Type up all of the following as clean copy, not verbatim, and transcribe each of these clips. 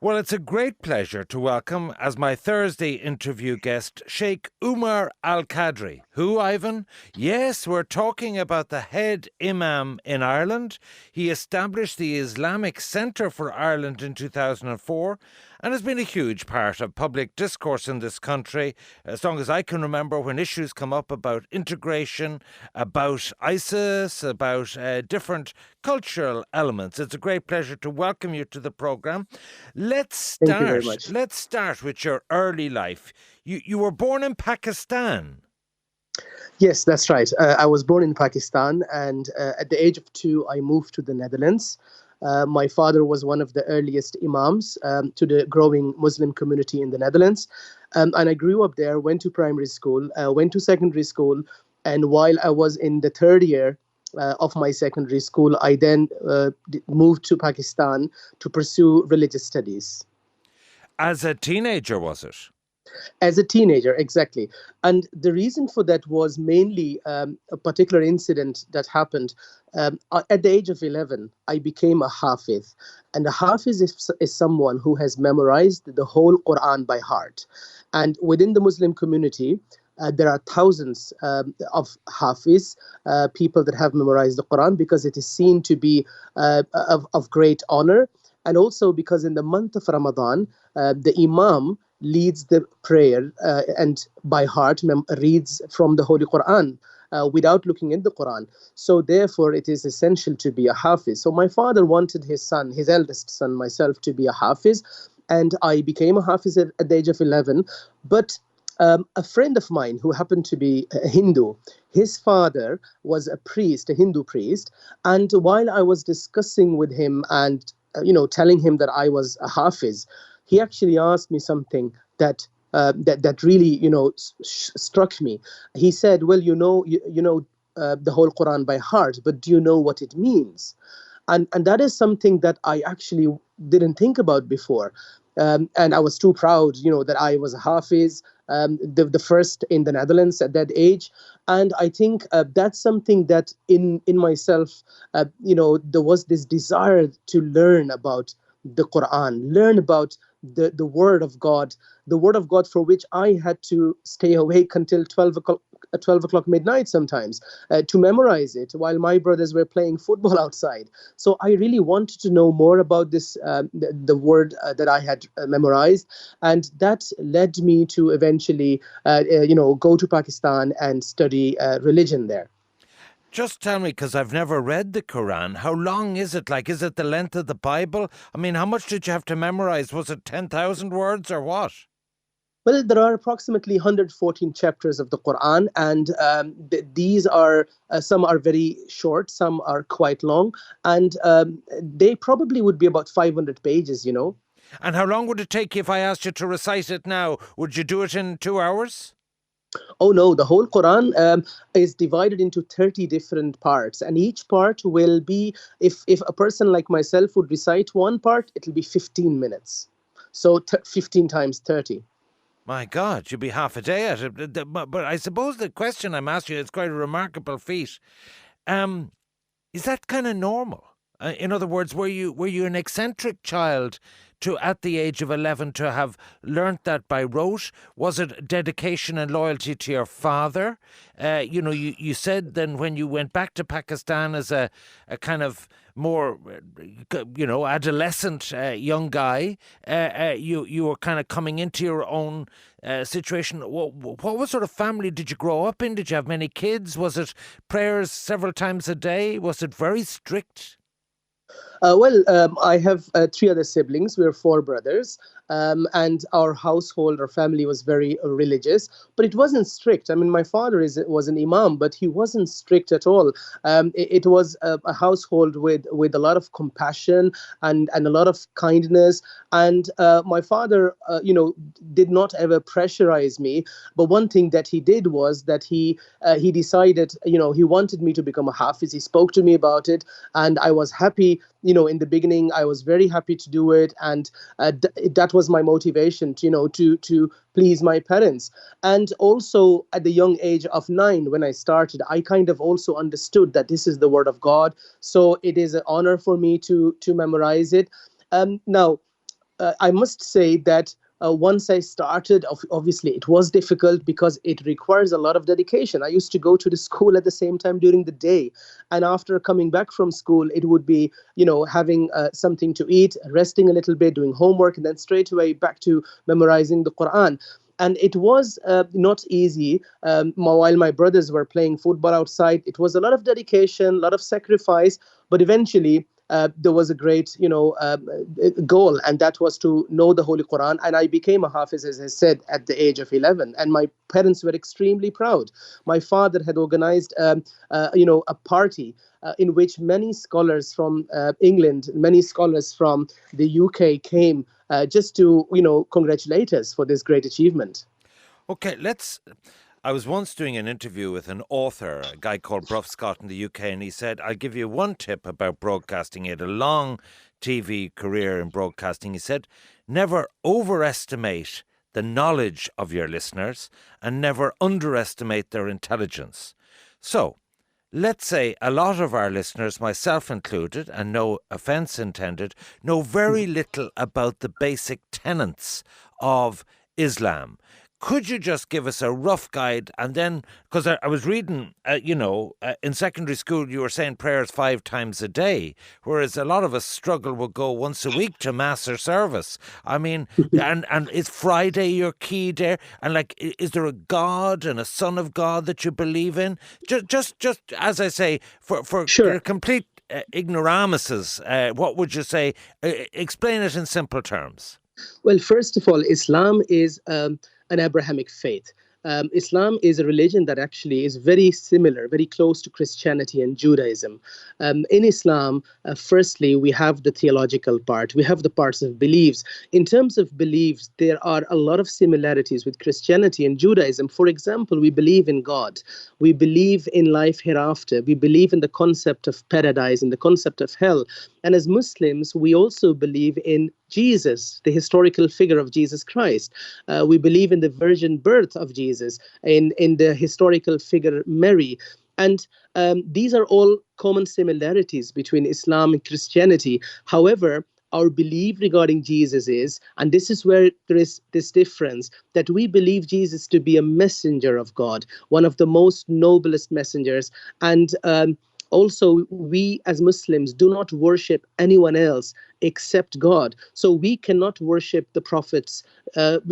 Well, it's a great pleasure to welcome as my Thursday interview guest, Sheikh Umar Al-Qadri. Who, Ivan? Yes, we're talking about the head Imam in Ireland. He established the Islamic Centre for Ireland in 2004 and has been a huge part of public discourse in this country, as long as I can remember, when issues come up about integration, about ISIS, about different cultural elements. It's a great pleasure to welcome you to the programme. Let's Thank you very start. much. Let's start with your early life. You were born in Pakistan. Yes, that's right. I was born in Pakistan, and at the age of 2, I moved to the Netherlands. My father was one of the earliest imams to the growing Muslim community in the Netherlands. And I grew up there, went to primary school, went to secondary school, and while I was in the third year of my secondary school, I then moved to Pakistan to pursue religious studies. As a teenager, was it? As a teenager, exactly. And the reason for that was mainly a particular incident that happened. At the age of 11, I became a Hafiz. And a Hafiz is someone who has memorized the whole Quran by heart. And within the Muslim community, there are thousands of Hafiz, people that have memorized the Quran, because it is seen to be of great honor. And also because in the month of Ramadan, the Imam leads the prayer and by heart reads from the Holy Quran without looking in the Quran. So therefore, it is essential to be a Hafiz. So my father wanted his son, his eldest son, myself, to be a Hafiz. And I became a Hafiz at the age of 11. But a friend of mine who happened to be a Hindu, his father was a priest, a Hindu priest. And while I was discussing with him and telling him that I was a Hafiz, he actually asked me something that really struck me. He said, "Well, the whole Quran by heart, but do you know what it means?" And that is something that I actually didn't think about before. And I was too proud, that I was a Hafiz, the first in the Netherlands at that age. And I think that's something that in myself, there was this desire to learn about the Quran, learn about the word of God for which I had to stay awake until 12 o'clock midnight sometimes to memorize it while my brothers were playing football outside. So I really wanted to know more about this, the word that I had memorized. And that led me to eventually, go to Pakistan and study religion there. Just tell me, because I've never read the Quran, how long is it? Like, is it the length of the Bible? I mean, how much did you have to memorize? Was it 10,000 words or what? Well, there are approximately 114 chapters of the Quran, and these are some are very short, some are quite long, and they probably would be about 500 pages. And how long would it take you if I asked you to recite it now? Would you do it in 2 hours? Oh no, the whole Quran is divided into 30 different parts, and each part will be, if a person like myself would recite one part, it'll be 15 minutes. So 15 times 30. My God, you'd be half a day at it. But I suppose the question I'm asking you, it's quite a remarkable feat. Is that kind of normal? In other words, were you an eccentric child to, at the age of 11, to have learnt that by rote? Was it dedication and loyalty to your father? You said then when you went back to Pakistan as a kind of more, adolescent young guy, you were kind of coming into your own situation. What sort of family did you grow up in? Did you have many kids? Was it prayers several times a day? Was it very strict? I have 3 other siblings. We're 4 brothers. And our household, our family was very religious, but it wasn't strict. I mean, my father was an imam, but he wasn't strict at all. It was a household with a lot of compassion and a lot of kindness. And my father, did not ever pressurize me. But one thing that he did was that he decided, he wanted me to become a Hafiz. He spoke to me about it, and I was happy. In the beginning, I was very happy to do it, and that was my motivation to please my parents. And also at the young age of 9, when I started, I kind of also understood that this is the word of God, so it is an honor for me to memorize it. Now, I must say that once I started, obviously it was difficult because it requires a lot of dedication. I used to go to the school at the same time during the day, and after coming back from school, it would be, having something to eat, resting a little bit, doing homework, and then straight away back to memorizing the Quran. And it was not easy. While my brothers were playing football outside, it was a lot of dedication, a lot of sacrifice, but eventually there was a great, goal, and that was to know the Holy Quran. And I became a Hafiz, as I said, at the age of 11. And my parents were extremely proud. My father had organized, a party in which many scholars from England, many scholars from the UK came just to, congratulate us for this great achievement. Okay, I was once doing an interview with an author, a guy called Bruff Scott in the UK, and he said, I'll give you one tip about broadcasting. He had a long TV career in broadcasting. He said, never overestimate the knowledge of your listeners and never underestimate their intelligence. So, let's say a lot of our listeners, myself included, and no offence intended, know very little about the basic tenets of Islam. Could you just give us a rough guide? And then, because I was reading, in secondary school, you were saying prayers 5 times a day, whereas a lot of us struggle with go once a week to mass or service. I mean, and is Friday your key day? And is there a God and a Son of God that you believe in? Just as I say, for Sure. complete ignoramuses, what would you say? Explain it in simple terms. Well, first of all, Islam is an Abrahamic faith. Islam is a religion that actually is very similar, very close to Christianity and Judaism. In Islam, firstly, we have the theological part. We have the parts of beliefs. In terms of beliefs, there are a lot of similarities with Christianity and Judaism. For example, we believe in God. We believe in life hereafter. We believe in the concept of paradise and the concept of hell. And as Muslims, we also believe in Jesus, the historical figure of Jesus Christ. We believe in the virgin birth of Jesus, in the historical figure Mary. And these are all common similarities between Islam and Christianity. However, our belief regarding Jesus is, and this is where there is this difference, that we believe Jesus to be a messenger of God, one of the most noblest messengers. And also, we as Muslims do not worship anyone else except God. So we cannot worship the prophets,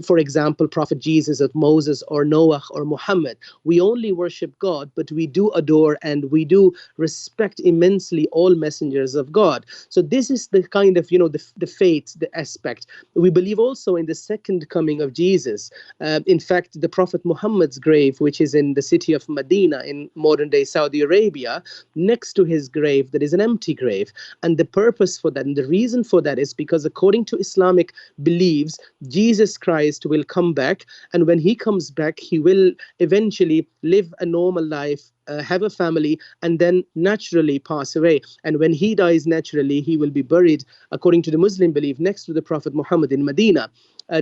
for example, Prophet Jesus or Moses or Noah or Muhammad. We only worship God, but we do adore and we do respect immensely all messengers of God. So this is the kind of, the faith, the aspect. We believe also in the second coming of Jesus. In fact, the Prophet Muhammad's grave, which is in the city of Medina in modern-day Saudi Arabia, next to his grave, there is an empty grave. And the purpose for that and the reason for that is because according to Islamic beliefs, Jesus Christ will come back. And when he comes back, he will eventually live a normal life, have a family, and then naturally pass away. And when he dies naturally, he will be buried, according to the Muslim belief, next to the Prophet Muhammad in Medina.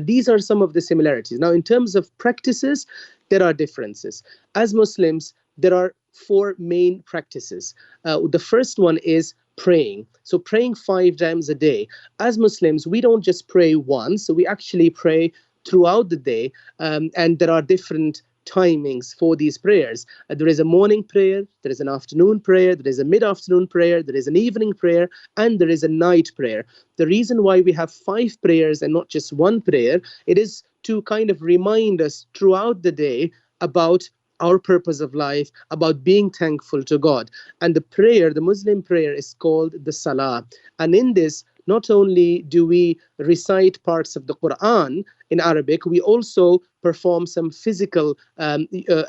These are some of the similarities. Now, in terms of practices, there are differences. As Muslims, there are 4 main practices. The first one is praying. So praying 5 times a day. As Muslims, we don't just pray once, so we actually pray throughout the day, and there are different timings for these prayers. There is a morning prayer, there is an afternoon prayer, there is a mid-afternoon prayer, there is an evening prayer, and there is a night prayer. The reason why we have 5 prayers and not just 1 prayer, it is to kind of remind us throughout the day about our purpose of life, about being thankful to God. And the prayer, the Muslim prayer, is called the Salah. And in this, not only do we recite parts of the Quran in Arabic, we also perform some physical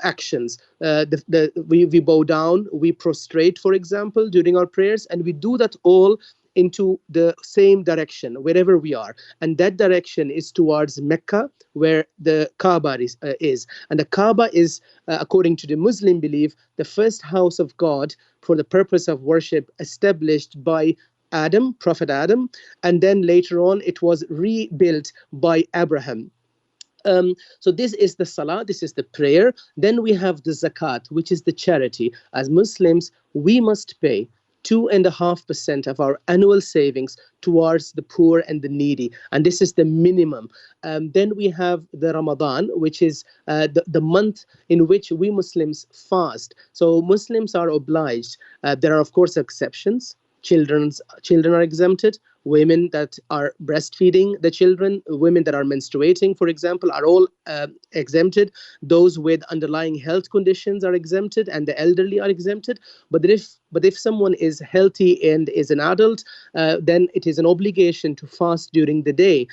actions. We bow down, we prostrate, for example, during our prayers, and we do that all into the same direction, wherever we are. And that direction is towards Mecca, where the Kaaba is. And the Kaaba is, according to the Muslim belief, the first house of God for the purpose of worship established by Adam, Prophet Adam, and then later on it was rebuilt by Abraham. So this is the salah, this is the prayer. Then we have the zakat, which is the charity. As Muslims, we must pay 2.5% of our annual savings towards the poor and the needy. And this is the minimum. Then we have the Ramadan, which is the month in which we Muslims fast. So Muslims are obliged. There are, of course, exceptions. Children are exempted. Women that are breastfeeding the children, women that are menstruating, for example, are all exempted. Those with underlying health conditions are exempted, and the elderly are exempted. But if someone is healthy and is an adult, then it is an obligation to fast during the day.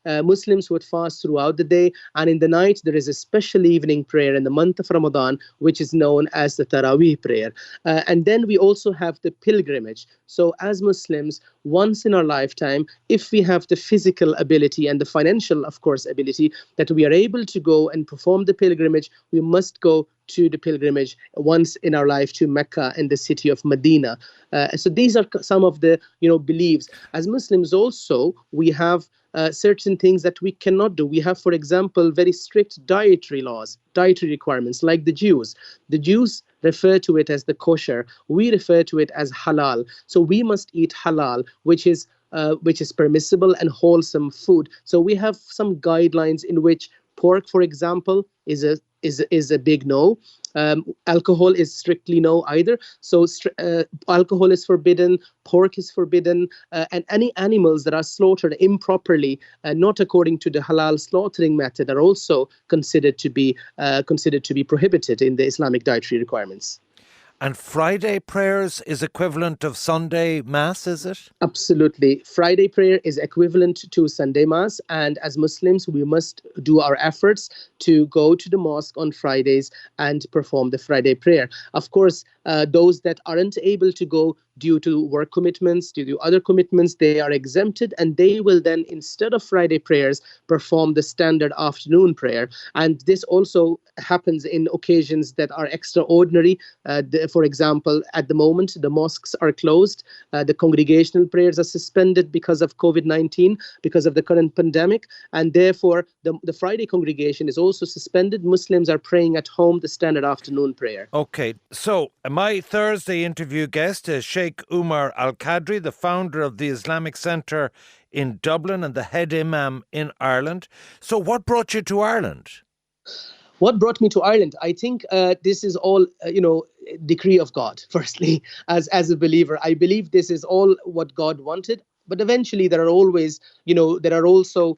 Muslims would fast throughout the day, and in the night there is a special evening prayer in the month of Ramadan, which is known as the Taraweeh prayer. And then we also have the pilgrimage. So as Muslims, once in our lifetime, if we have the physical ability and the financial, of course, ability, that we are able to go and perform the pilgrimage, we must go to the pilgrimage once in our life to Mecca and the city of Medina. So these are some of the beliefs. As Muslims also, we have certain things that we cannot do. We have, for example, very strict dietary laws, dietary requirements, like the Jews. The Jews refer to it as the kosher. We refer to it as halal. So we must eat halal, which is permissible and wholesome food. So we have some guidelines in which pork, for example, is a big no. Alcohol is strictly no either. So alcohol is forbidden, pork is forbidden, and any animals that are slaughtered improperly, not according to the halal slaughtering method, are also considered to be prohibited in the Islamic dietary requirements. And Friday prayers is equivalent of Sunday Mass, is it? Absolutely. Friday prayer is equivalent to Sunday Mass. And as Muslims, we must do our efforts to go to the mosque on Fridays and perform the Friday prayer. Of course, those that aren't able to go due to work commitments, due to other commitments, they are exempted, and they will then, instead of Friday prayers, perform the standard afternoon prayer. And this also happens in occasions that are extraordinary. For example, at the moment, the mosques are closed. The congregational prayers are suspended because of COVID-19, because of the current pandemic. And therefore, the Friday congregation is also suspended. Muslims are praying at home the standard afternoon prayer. Okay, so my Thursday interview guest is Sheikh Umar Al-Qadri, the founder of the Islamic Centre in Dublin and the head Imam in Ireland. So what brought you to Ireland? What brought me to Ireland? I think this is all, decree of God. Firstly, as a believer, I believe this is all what God wanted. But eventually, there are always, there are also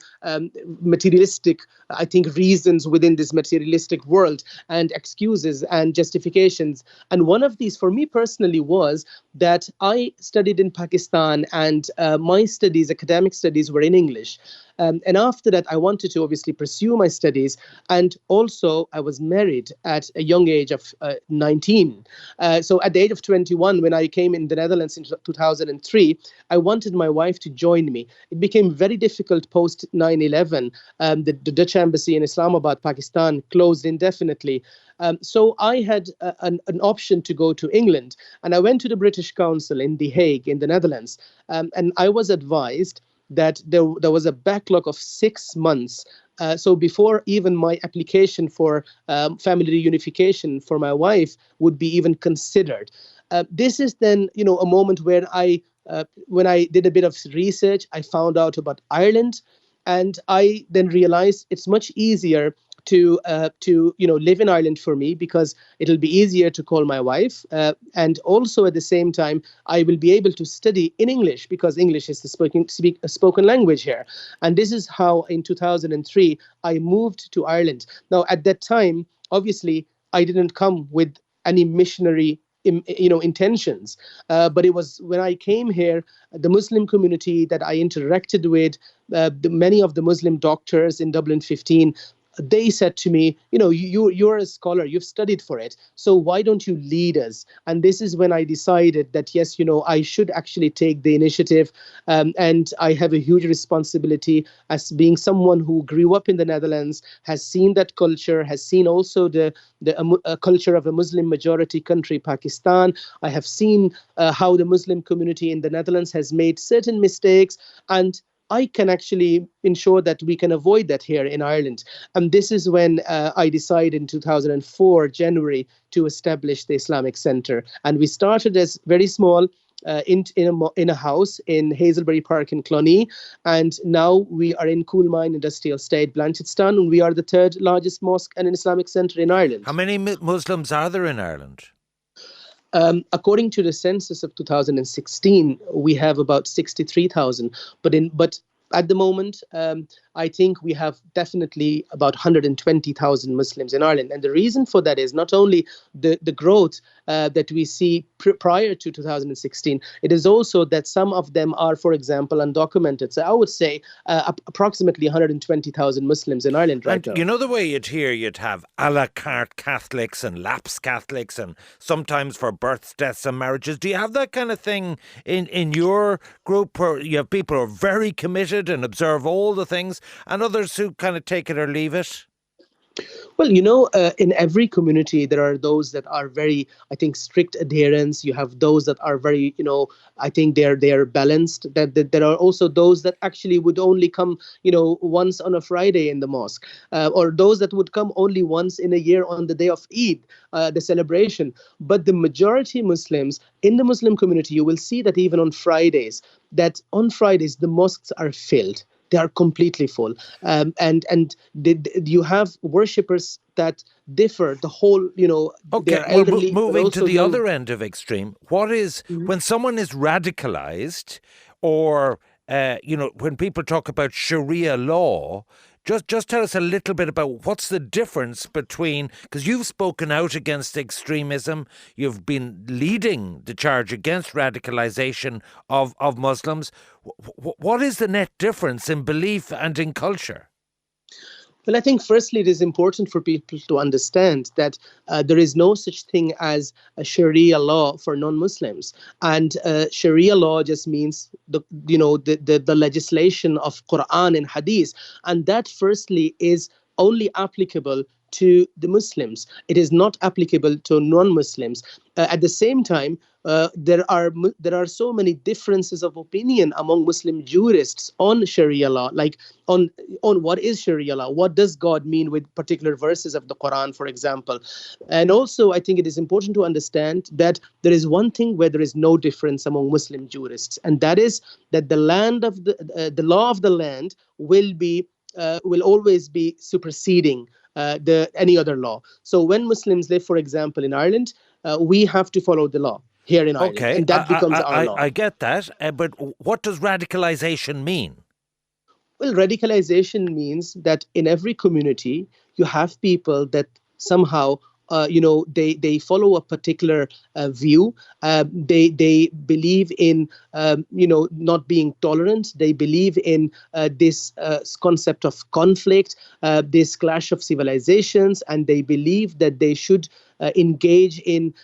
materialistic, I think, reasons within this materialistic world, and excuses and justifications. And one of these, for me personally, was that I studied in Pakistan, and my studies, academic studies, were in English. And after that, I wanted to obviously pursue my studies. And also, I was married at a young age of 19. So at the age of 21, when I came in the Netherlands in 2003, I wanted my wife to join me. It became very difficult post 9/11. The Dutch embassy in Islamabad, Pakistan, closed indefinitely. So I had an option to go to England. And I went to the British Council in The Hague, in the Netherlands. And I was advised that there was a backlog of 6 months. So before even my application for family reunification for my wife would be even considered. This is then, a moment where when I did a bit of research, I found out about Ireland, and I then realized it's much easier to live in Ireland for me, because it'll be easier to call my wife, and also at the same time I will be able to study in English, because English is the spoken language here. And this is how in 2003 I moved to Ireland. Now at that time, obviously, I didn't come with any missionary intentions, but it was when I came here, the Muslim community that I interacted with, many of the Muslim doctors in Dublin 15, they said to me, you're a scholar, you've studied for it, so why don't you lead us? And this is when I decided that, yes, I should actually take the initiative, and I have a huge responsibility as being someone who grew up in the Netherlands, has seen that culture, has seen also the culture of a Muslim majority country, Pakistan. I have seen how the Muslim community in the Netherlands has made certain mistakes, and I can actually ensure that we can avoid that here in Ireland. And this is when I decided in 2004, January, to establish the Islamic Centre. And we started as very small, in a house in Hazelberry Park in Clonee, and now we are in Coolmine Industrial Estate, Blanchardstown, and we are the third largest mosque and an Islamic centre in Ireland. How many Muslims are there in Ireland? According to the census of 2016, we have about 63,000. But at the moment, I think we have definitely about 120,000 Muslims in Ireland. And the reason for that is not only the growth that we see prior to 2016, it is also that some of them are, for example, undocumented. So I would say approximately 120,000 Muslims in Ireland right now. You know the way you'd have a la carte Catholics and lapsed Catholics, and sometimes for births, deaths and marriages. Do you have that kind of thing in your group, where you have people who are very committed and observe all the things, and others who kind of take it or leave it? Well, in every community, there are those that are very, I think, strict adherents. You have those that are very, I think they are balanced. That there are also those that actually would only come, once on a Friday in the mosque, or those that would come only once in a year on the day of Eid, the celebration. But the majority Muslims in the Muslim community, you will see that even on Fridays, the mosques are filled. They are completely full, and you have worshippers that differ. The whole, Okay, they're elderly. Moving to the other end of extreme, what is when someone is radicalized, or when people talk about Sharia law? Just tell us a little bit about what's the difference between, because you've spoken out against extremism, you've been leading the charge against radicalization of Muslims. What is the net difference in belief and in culture? Well, I think firstly, it is important for people to understand that there is no such thing as a Sharia law for non-Muslims, and Sharia law just means the legislation of Quran and Hadith, and that firstly is only applicable to the Muslims. It is not applicable to non-Muslims. At the same time, there are so many differences of opinion among Muslim jurists on Sharia law, like on what is Sharia law, what does God mean with particular verses of the Quran, for example. And also, I think it is important to understand that there is one thing where there is no difference among Muslim jurists, and that is that the law of the land will always be superseding any other law. So when Muslims live, for example, in Ireland, we have to follow the law here in Ireland, and that becomes our law. I get that, but what does radicalization mean? Well, radicalization means that in every community, you have people that somehow they follow a particular view. They believe in not being tolerant. They believe in this concept of conflict, this clash of civilizations, and they believe that they should engage in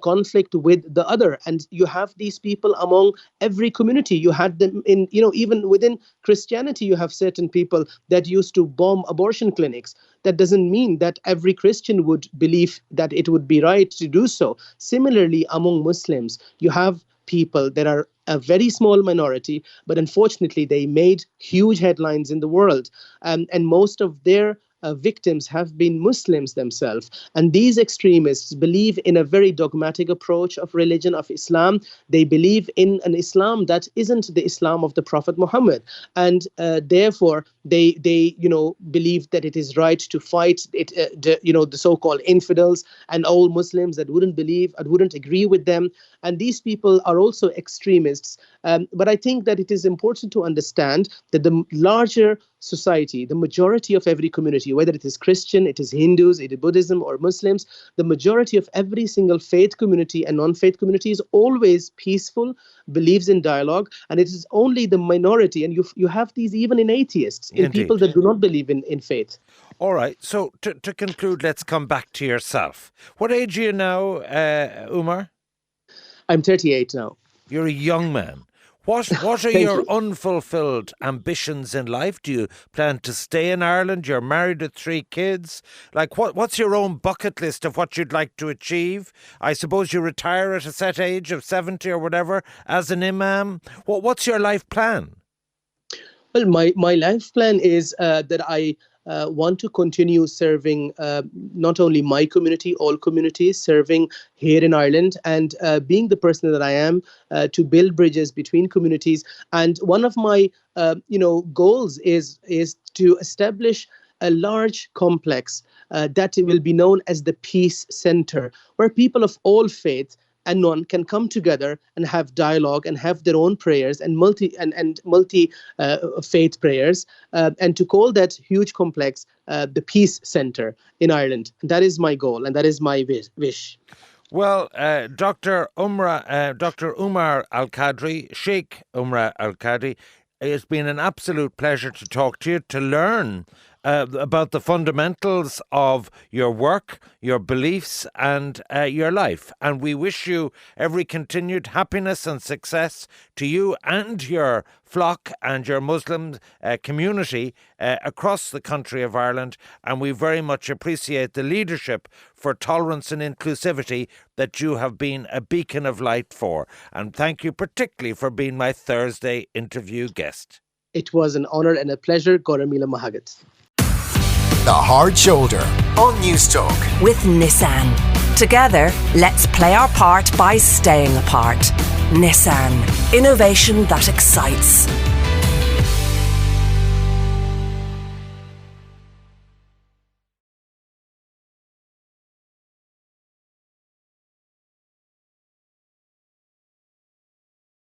conflict with the other. And you have these people among every community. You had them in, even within Christianity, you have certain people that used to bomb abortion clinics. That doesn't mean that every Christian would believe that it would be right to do so. Similarly, among Muslims, you have people that are a very small minority, but unfortunately, they made huge headlines in the world. And most of their victims have been Muslims themselves. And these extremists believe in a very dogmatic approach of religion of Islam. They believe in an Islam that isn't the Islam of the Prophet Muhammad. And therefore, they believe that it is right to fight the so-called infidels and all Muslims that wouldn't agree with them. And these people are also extremists. But I think that it is important to understand that the larger society, the majority of every community, whether it is Christian, it is Hindus, it is Buddhism or Muslims, the majority of every single faith community and non-faith community is always peaceful, believes in dialogue, and it is only the minority, and you have these even in atheists, in Indeed. people that do not believe in faith. All right, so to conclude, let's come back to yourself. What age are you now, Umar? I'm 38 now. You're a young man. What are your unfulfilled ambitions in life? Do you plan to stay in Ireland? You're married with 3 kids. Like, what's your own bucket list of what you'd like to achieve? I suppose you retire at a set age of 70 or whatever as an imam. What's your life plan? Well, my life plan is that I want to continue serving not only my community, all communities, serving here in Ireland, and being the person that I am to build bridges between communities. And one of my goals is to establish a large complex that will be known as the Peace Center, where people of all faith and none can come together and have dialogue and have their own prayers and multi faith prayers, and to call that huge complex the Peace Center in Ireland. That is my goal and that is my wish. Well, Dr. Umar Al-Qadri, Sheikh Umar Al-Qadri, it's been an absolute pleasure to talk to you, to learn about the fundamentals of your work, your beliefs and your life. And we wish you every continued happiness and success to you and your flock and your Muslim community across the country of Ireland. And we very much appreciate the leadership for tolerance and inclusivity that you have been a beacon of light for. And thank you particularly for being my Thursday interview guest. It was an honour and a pleasure. Goramila Mahagat. The Hard Shoulder on NewsTalk with Nissan. Together, let's play our part by staying apart. Nissan. Innovation that excites.